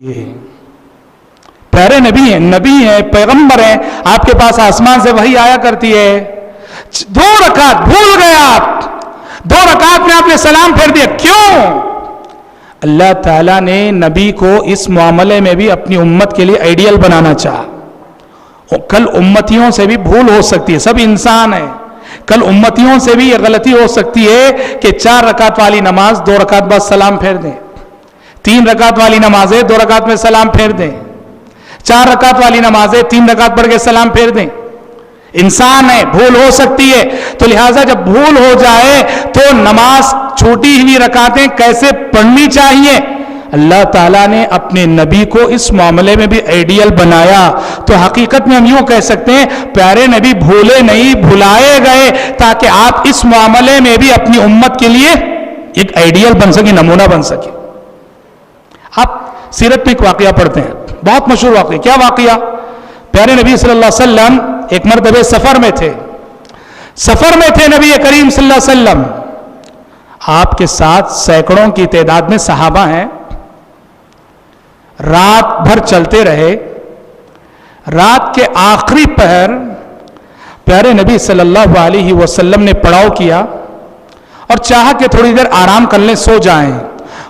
یہ پیارے نبی ہیں پیغمبر ہیں، آپ کے پاس آسمان سے وحی آیا کرتی ہے. 2 رکعت بھول گئے آپ، 2 رکعت میں آپ نے سلام پھیر دیا. کیوں؟ اللہ تعالیٰ نے نبی کو اس معاملے میں بھی اپنی امت کے لیے آئیڈیل بنانا چاہا. کل امتیوں سے بھی بھول ہو سکتی ہے، سب انسان ہیں. کل امتیوں سے بھی یہ غلطی ہو سکتی ہے کہ 4 رکعت والی نماز 2 رکعت بعد سلام پھیر دیں، 3 رکعت والی نمازیں 2 رکعت میں سلام پھیر دیں، 4 رکعت والی نمازیں 3 رکعت پڑھ کے سلام پھیر دیں. انسان ہے، بھول ہو سکتی ہے. تو لہٰذا جب بھول ہو جائے تو نماز چھوٹی ہوئی رکعتیں کیسے پڑھنی چاہیے؟ اللہ تعالیٰ نے اپنے نبی کو اس معاملے میں بھی آئیڈیل بنایا. تو حقیقت میں ہم یوں کہہ سکتے ہیں پیارے نبی بھولے نہیں، بھلائے گئے تاکہ آپ اس معاملے میں بھی اپنی امت کے لیے ایک آئیڈیل بن سکے، نمونہ بن سکے. آپ سیرت میں ایک واقعہ پڑھتے ہیں، بہت مشہور واقعہ. کیا واقعہ؟ پیارے نبی صلی اللہ علیہ وسلم ایک مرتبہ سفر میں تھے نبی کریم صلی اللہ علیہ وسلم. آپ کے ساتھ سینکڑوں کی تعداد میں صحابہ ہیں. رات بھر چلتے رہے. رات کے آخری پہر پیارے نبی صلی اللہ علیہ وسلم نے پڑاؤ کیا اور چاہا کہ تھوڑی دیر آرام کر لیں، سو جائیں.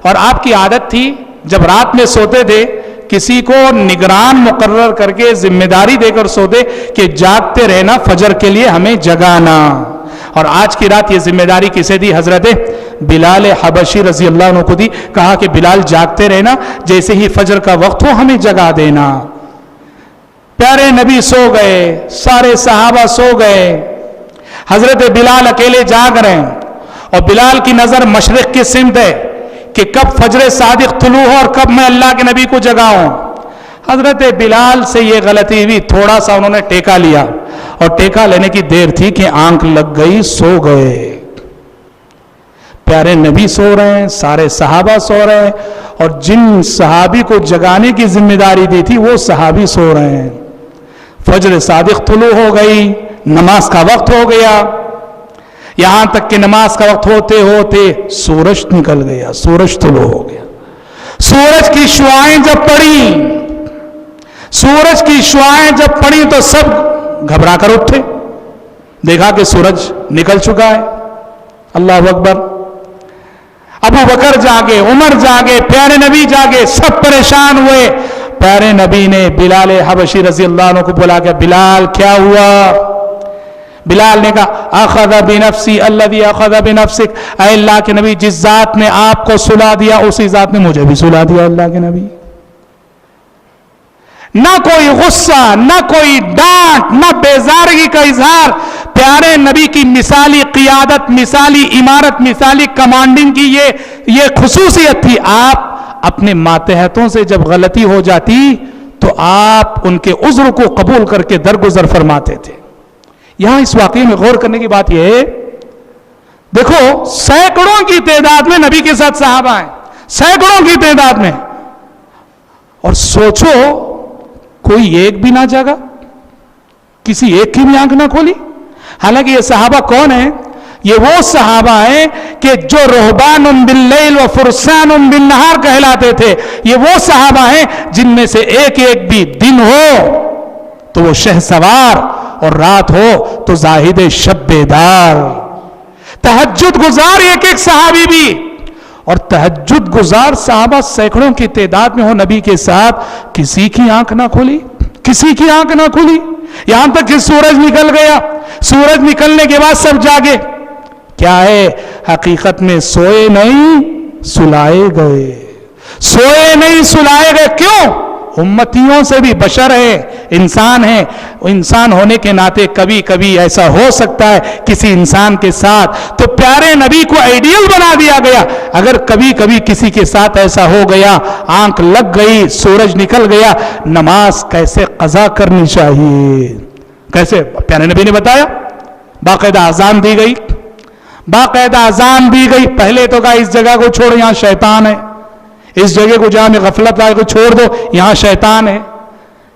اور آپ کی عادت تھی جب رات میں سوتے تھے کسی کو نگران مقرر کر کے ذمہ داری دے کر سوتے کہ جاگتے رہنا، فجر کے لیے ہمیں جگانا. اور آج کی رات یہ ذمہ داری کسے دی؟ حضرت بلال حبشی رضی اللہ عنہ کو دی. کہا کہ بلال جاگتے رہنا، جیسے ہی فجر کا وقت ہو ہمیں جگا دینا. پیارے نبی سو گئے، سارے صحابہ سو گئے، حضرت بلال اکیلے جاگ رہے ہیں. اور بلال کی نظر مشرق کی سمت ہے کہ کب فجر صادق طلوع ہو اور کب میں اللہ کے نبی کو جگاؤں. حضرت بلال سے یہ غلطی ہوئی، تھوڑا سا انہوں نے ٹیکا لیا اور ٹیکا لینے کی دیر تھی کہ آنکھ لگ گئی، سو گئے. پیارے نبی سو رہے ہیں، سارے صحابہ سو رہے ہیں، اور جن صحابی کو جگانے کی ذمہ داری دی تھی وہ صحابی سو رہے ہیں. فجر صادق طلوع ہو گئی، نماز کا وقت ہو گیا. یہاں تک کہ نماز کا وقت ہوتے ہوتے سورج نکل گیا، سورج طلوع ہو گیا. سورج کی شعاعیں جب پڑی تو سب گھبرا کر اٹھے، دیکھا کہ سورج نکل چکا ہے. اللہ اکبر. ابو بکر جاگے، عمر جاگے، پیارے نبی جاگے، سب پریشان ہوئے. پیارے نبی نے بلال حبشی رضی اللہ عنہ کو بلا کے، بلال کیا ہوا؟ بلال نے کہا اخذ بنفسی الذی اخذ بنفسک، اے اللہ کے نبی جس ذات نے آپ کو سلا دیا اسی ذات نے مجھے بھی سلا دیا. اللہ کے نبی نہ کوئی غصہ، نہ کوئی ڈانٹ، نہ بیزارگی کا اظہار. پیارے نبی کی مثالی قیادت، مثالی امارت، مثالی کمانڈنگ کی یہ خصوصیت تھی. آپ اپنے ماتحتوں سے جب غلطی ہو جاتی تو آپ ان کے عذر کو قبول کر کے درگزر فرماتے تھے. یہاں اس واقعے میں غور کرنے کی بات یہ ہے، دیکھو سینکڑوں کی تعداد میں نبی کے ساتھ صحابہ ہیں، سینکڑوں کی تعداد میں، اور سوچو کوئی ایک بھی نہ جاگا، کسی ایک کی بھی آنکھ نہ کھولی. حالانکہ یہ صحابہ کون ہیں؟ یہ وہ صحابہ ہیں کہ جو رہبان باللیل و فرسان بالنہار کہلاتے تھے. یہ وہ صحابہ ہیں جن میں سے ایک ایک بھی دن ہو تو وہ شہسوار اور رات ہو تو زاہد شب بیدار. تہجد گزار ایک صحابی بھی، اور تہجد گزار صحابہ سینکڑوں کی تعداد میں ہو نبی کے ساتھ، کسی کی آنکھ نہ کھولی، کسی کی آنکھ نہ کھولی. یہاں تک کہ سورج نکل گیا. سورج نکلنے کے بعد سب جاگے. کیا ہے حقیقت میں؟ سوئے نہیں سلائے گئے، سوئے نہیں سلائے گئے. کیوں؟ امتیوں سے بھی بشر ہے، انسان ہے. انسان ہونے کے ناطے کبھی کبھی ایسا ہو سکتا ہے کسی انسان کے ساتھ. تو پیارے نبی کو آئیڈیل بنا دیا گیا. اگر کبھی کبھی کسی کے ساتھ ایسا ہو گیا، آنکھ لگ گئی، سورج نکل گیا، نماز کیسے قضا کرنی چاہیے، کیسے؟ پیارے نبی نے بتایا. باقاعدہ اذان دی گئی، باقاعدہ اذان دی گئی. پہلے تو کہا اس جگہ کو چھوڑ، یہاں شیطان ہے. اس جگہ کو جہاں میں غفلت آئے کو چھوڑ دو، یہاں شیطان ہے.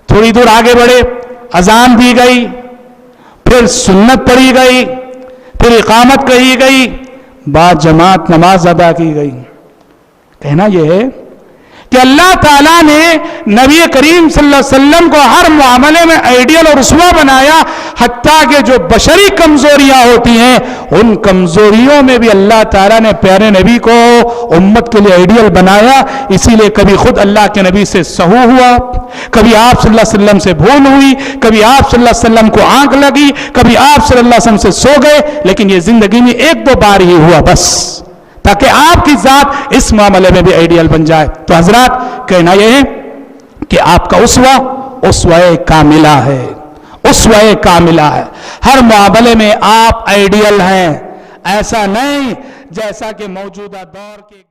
تھوڑی دور آگے بڑھے، اذان دی گئی، پھر سنت پڑھی گئی، پھر اقامت کہی گئی، بعد جماعت نماز ادا کی گئی. کہنا یہ ہے کہ اللہ تعالیٰ نے نبی کریم صلی اللہ علیہ وسلم کو ہر معاملے میں آئیڈیل اور اسوہ بنایا، حتیٰ کہ جو بشری کمزوریاں ہوتی ہیں ان کمزوریوں میں بھی اللہ تعالیٰ نے پیارے نبی کو امت کے لیے آئیڈیل بنایا. اسی لیے کبھی خود اللہ کے نبی سے سہو ہوا، کبھی آپ صلی اللہ علیہ وسلم سے بھول ہوئی، کبھی آپ صلی اللہ علیہ وسلم کو آنکھ لگی، کبھی آپ صلی اللہ علیہ وسلم سے سو گئے، لیکن یہ زندگی میں ایک دو بار ہی ہوا بس، تاکہ آپ کی ذات اس معاملے میں بھی آئیڈیل بن جائے. تو حضرات کہنا یہ ہے کہ آپ کا اسوہ کاملہ ہے، اسوہ کاملہ ہے. ہر معاملے میں آپ آئیڈیل ہیں، ایسا نہیں جیسا کہ موجودہ دور کے